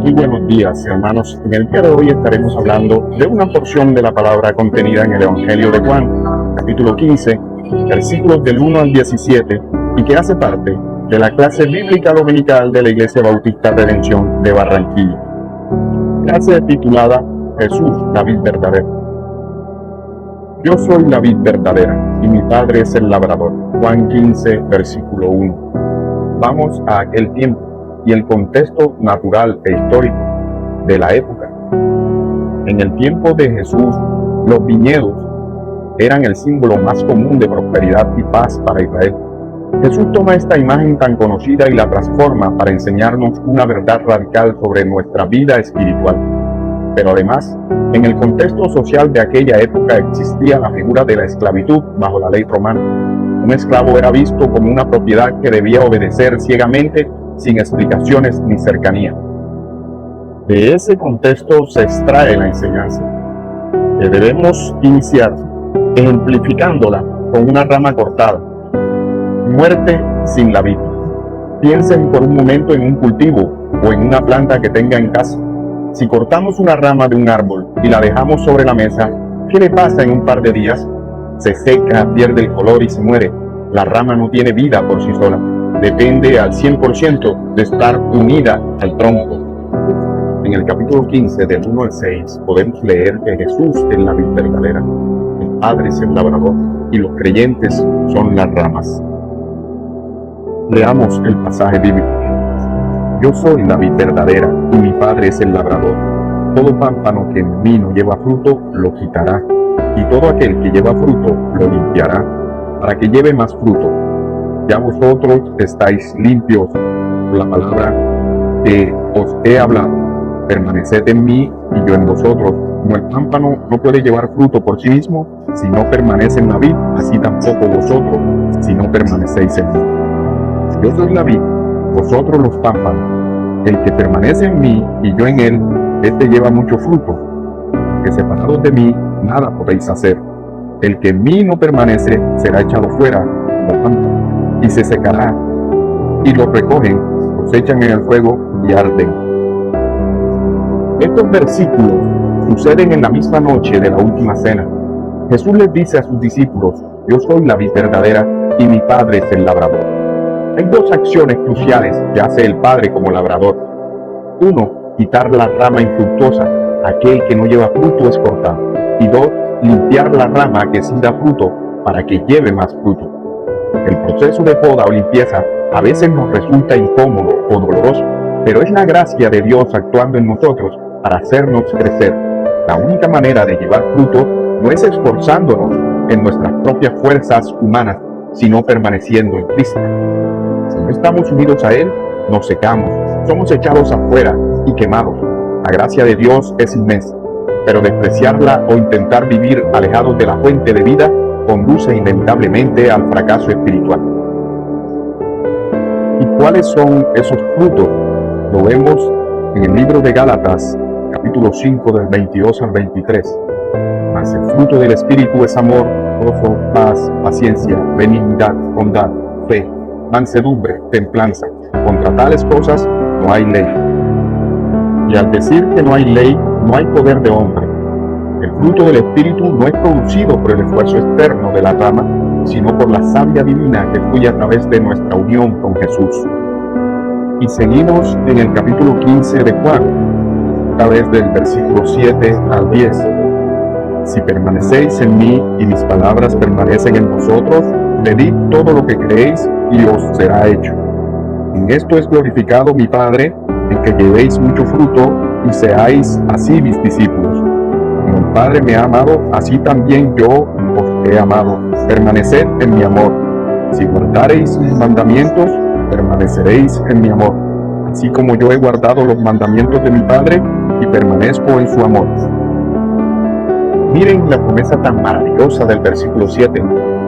Muy buenos días, hermanos. En el día de hoy estaremos hablando de una porción de la palabra contenida en el Evangelio de Juan, capítulo 15, versículos del 1 al 17, y que hace parte de la clase bíblica dominical de la Iglesia Bautista Redención de Barranquilla. Clase titulada Jesús, la vid verdadera. Yo soy la vid verdadera y mi Padre es el labrador. Juan 15, versículo 1. Vamos a aquel tiempo y el contexto natural e histórico de la época. En el tiempo de Jesús, los viñedos eran el símbolo más común de prosperidad y paz para Israel. Jesús toma esta imagen tan conocida y la transforma para enseñarnos una verdad radical sobre nuestra vida espiritual. Pero además, en el contexto social de aquella época existía la figura de la esclavitud bajo la ley romana. Un esclavo era visto como una propiedad que debía obedecer ciegamente sin explicaciones ni cercanía. De ese contexto se extrae la enseñanza, que debemos iniciar ejemplificándola con una rama cortada. Muerte sin la vida. Piensen por un momento en un cultivo o en una planta que tenga en casa. Si cortamos una rama de un árbol y la dejamos sobre la mesa, ¿qué le pasa en un par de días? Se seca, pierde el color y se muere. La rama no tiene vida por sí sola. Depende al 100% de estar unida al tronco. En el capítulo 15, del 1 al 6, podemos leer que Jesús es la vid verdadera, el Padre es el labrador y los creyentes son las ramas. Leamos el pasaje bíblico. Yo soy la vid verdadera y mi Padre es el labrador. Todo pámpano que en mí no lleva fruto, lo quitará, y todo aquel que lleva fruto, lo limpiará, para que lleve más fruto. Ya vosotros estáis limpios por la palabra que os he hablado. Permaneced en mí y yo en vosotros. Como el pámpano no puede llevar fruto por sí mismo si no permanece en la vid, así tampoco vosotros si no permanecéis en mí. Yo soy la vid, vosotros los pámpanos. El que permanece en mí y yo en él, este lleva mucho fruto, que separados de mí nada podéis hacer. El que en mí no permanece será echado fuera como pámpano y se secará, y los recogen, los echan en el fuego y arden. Estos versículos suceden en la misma noche de la última cena. Jesús les dice a sus discípulos: yo soy la vid verdadera y mi Padre es el labrador. Hay dos acciones cruciales que hace el Padre como labrador. Uno, quitar la rama infructuosa, aquel que no lleva fruto es cortado. Y dos, limpiar la rama que sí da fruto para que lleve más fruto. El proceso de poda o limpieza a veces nos resulta incómodo o doloroso, pero es la gracia de Dios actuando en nosotros para hacernos crecer. La única manera de llevar fruto no es esforzándonos en nuestras propias fuerzas humanas, sino permaneciendo en Cristo. Si no estamos unidos a Él, nos secamos, somos echados afuera y quemados. La gracia de Dios es inmensa, pero despreciarla o intentar vivir alejados de la fuente de vida conduce inevitablemente al fracaso espiritual. ¿Y cuáles son esos frutos? Lo vemos en el libro de Gálatas, capítulo 5, del 22 al 23. Mas el fruto del Espíritu es amor, gozo, paz, paciencia, benignidad, bondad, fe, mansedumbre, templanza. Contra tales cosas no hay ley. Y al decir que no hay ley, no hay poder de hombre. El fruto del Espíritu no es producido por el esfuerzo externo de la rama, sino por la savia divina que fluye a través de nuestra unión con Jesús. Y seguimos en el capítulo 15 de Juan, a través del versículo 7 al 10. Si permanecéis en mí y mis palabras permanecen en vosotros, pedid todo lo que creéis y os será hecho. En esto es glorificado mi Padre, en que llevéis mucho fruto y seáis así mis discípulos. Como el Padre me ha amado, así también yo os he amado. Permaneced en mi amor. Si guardareis mis mandamientos, permaneceréis en mi amor, así como yo he guardado los mandamientos de mi Padre y permanezco en su amor. Miren la promesa tan maravillosa del versículo 7.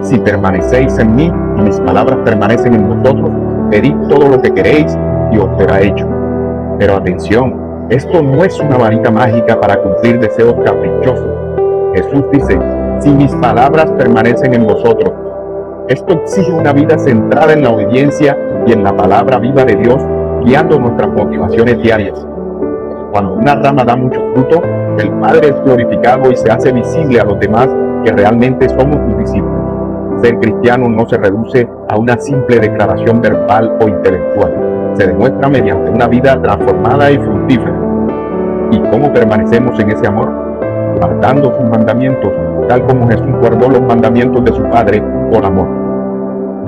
Si permanecéis en mí y mis palabras permanecen en vosotros, pedid todo lo que queréis y os será hecho. Pero atención, esto no es una varita mágica para cumplir deseos caprichosos. Jesús dice: si mis palabras permanecen en vosotros. Esto exige una vida centrada en la obediencia y en la palabra viva de Dios, guiando nuestras motivaciones diarias. Cuando una rama da mucho fruto, el Padre es glorificado y se hace visible a los demás que realmente somos sus discípulos. Ser cristiano no se reduce a una simple declaración verbal o intelectual. Se demuestra mediante una vida transformada y fructífera. ¿Y cómo permanecemos en ese amor? Guardando sus mandamientos, tal como Jesús guardó los mandamientos de su Padre por amor.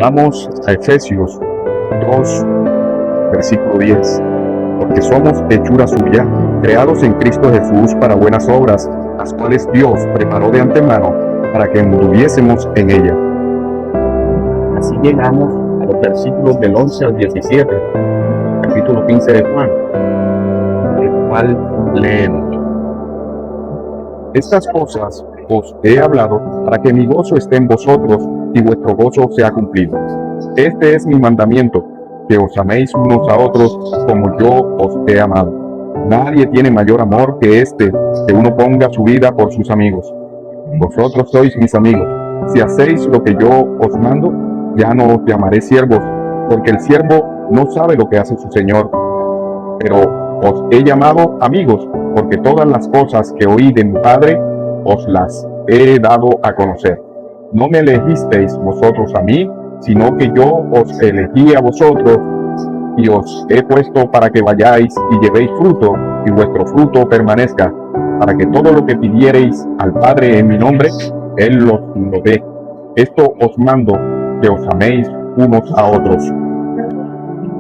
Vamos a Efesios 2, versículo 10. Porque somos hechura suya, creados en Cristo Jesús para buenas obras, las cuales Dios preparó de antemano para que anduviésemos en ella. Así llegamos a los versículos del 11 al 17, capítulo 15 de Juan, el cual leemos: Estas cosas os he hablado para que mi gozo esté en vosotros y vuestro gozo sea cumplido. Este es mi mandamiento, que os améis unos a otros como yo os he amado. Nadie tiene mayor amor que este, que uno ponga su vida por sus amigos. Vosotros sois mis amigos, si hacéis lo que yo os mando. Ya no os llamaré siervos, porque el siervo no sabe lo que hace su señor. Pero os he llamado amigos, porque todas las cosas que oí de mi Padre os las he dado a conocer. No me elegisteis vosotros a mí, sino que yo os elegí a vosotros y os he puesto para que vayáis y llevéis fruto, y vuestro fruto permanezca, para que todo lo que pidiereis al Padre en mi nombre, Él lo dé. Esto os mando, que os améis unos a otros.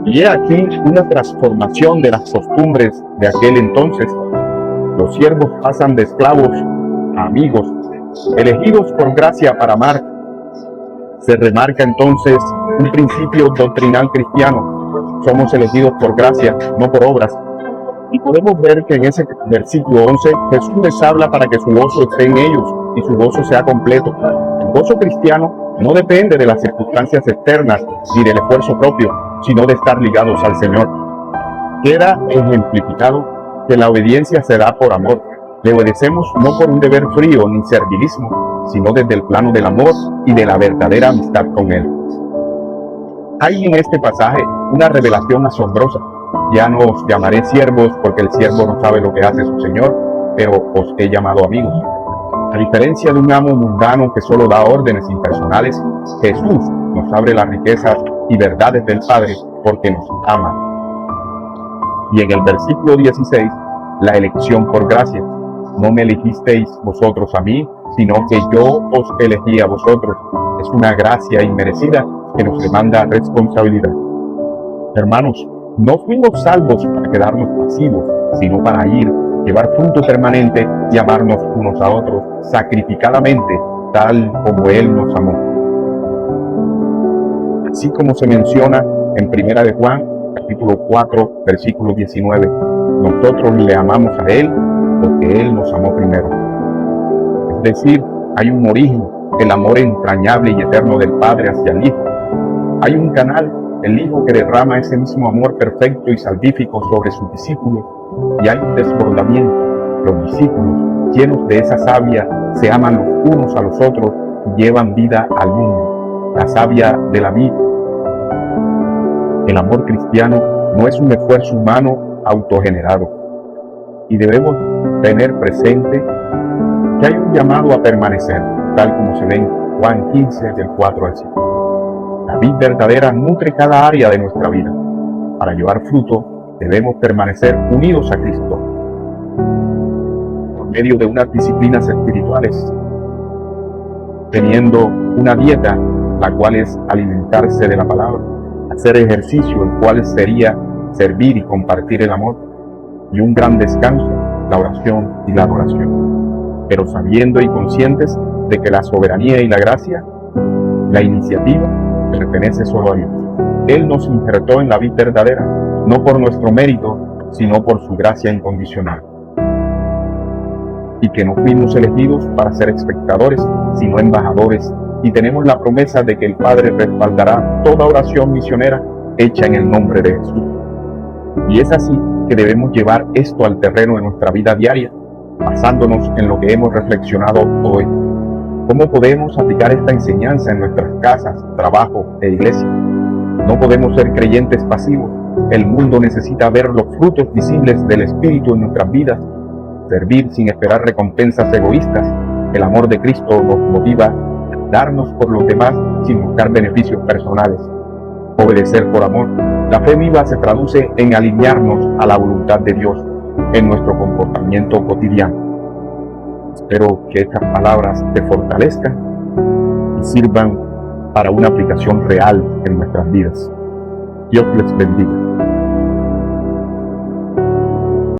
Y he aquí una transformación de las costumbres de aquel entonces. Los siervos pasan de esclavos a amigos, elegidos por gracia para amar. Se remarca entonces un principio doctrinal cristiano. Somos elegidos por gracia, no por obras. Y podemos ver que en ese versículo 11 Jesús les habla para que su gozo esté en ellos y su gozo sea completo. El gozo cristiano no depende de las circunstancias externas ni del esfuerzo propio, sino de estar ligados al Señor. Queda ejemplificado que la obediencia se da por amor. Le obedecemos no por un deber frío ni servilismo, sino desde el plano del amor y de la verdadera amistad con Él. Hay en este pasaje una revelación asombrosa. Ya no os llamaré siervos, porque el siervo no sabe lo que hace su Señor, pero os he llamado amigos. A diferencia de un amo mundano que solo da órdenes impersonales, Jesús nos abre las riquezas y verdades del Padre porque nos ama. Y en el versículo 16, la elección por gracia. No me elegisteis vosotros a mí, sino que yo os elegí a vosotros. Es una gracia inmerecida que nos demanda responsabilidad. Hermanos, no fuimos salvos para quedarnos pasivos, sino para ir, llevar fruto permanente y amarnos unos a otros sacrificadamente, tal como Él nos amó. Así como se menciona en 1 de Juan, capítulo 4, versículo 19, nosotros le amamos a Él porque Él nos amó primero. Es decir, hay un origen, el amor entrañable y eterno del Padre hacia el Hijo. Hay un canal, el Hijo, que derrama ese mismo amor perfecto y salvífico sobre sus discípulos, y hay un desbordamiento. Los discípulos, llenos de esa savia, se aman los unos a los otros y llevan vida al mundo, la savia de la vida. El amor cristiano no es un esfuerzo humano autogenerado, y debemos tener presente que hay un llamado a permanecer, tal como se ve en Juan 15, del 4 al 5. La vid verdadera nutre cada área de nuestra vida. Para llevar fruto, debemos permanecer unidos a Cristo, por medio de unas disciplinas espirituales, teniendo una dieta, la cual es alimentarse de la palabra, hacer ejercicio, el cual sería servir y compartir el amor, y un gran descanso, la oración y la adoración, pero sabiendo y conscientes de que la soberanía y la gracia, la iniciativa, pertenece solo a Dios. Él nos injertó en la vida verdadera, no por nuestro mérito, sino por su gracia incondicional. Y que no fuimos elegidos para ser espectadores, sino embajadores, y tenemos la promesa de que el Padre respaldará toda oración misionera hecha en el nombre de Jesús. Y es así que debemos llevar esto al terreno de nuestra vida diaria, basándonos en lo que hemos reflexionado hoy. ¿Cómo podemos aplicar esta enseñanza en nuestras casas, trabajo e iglesia? No podemos ser creyentes pasivos, El mundo necesita ver los frutos visibles del Espíritu en nuestras vidas, servir sin esperar recompensas egoístas. El amor de Cristo nos motiva a darnos por los demás sin buscar beneficios personales. Obedecer por amor. La fe viva se traduce en alinearnos a la voluntad de Dios en nuestro comportamiento cotidiano. Espero que estas palabras te fortalezcan y sirvan para una aplicación real en nuestras vidas. Dios les bendiga.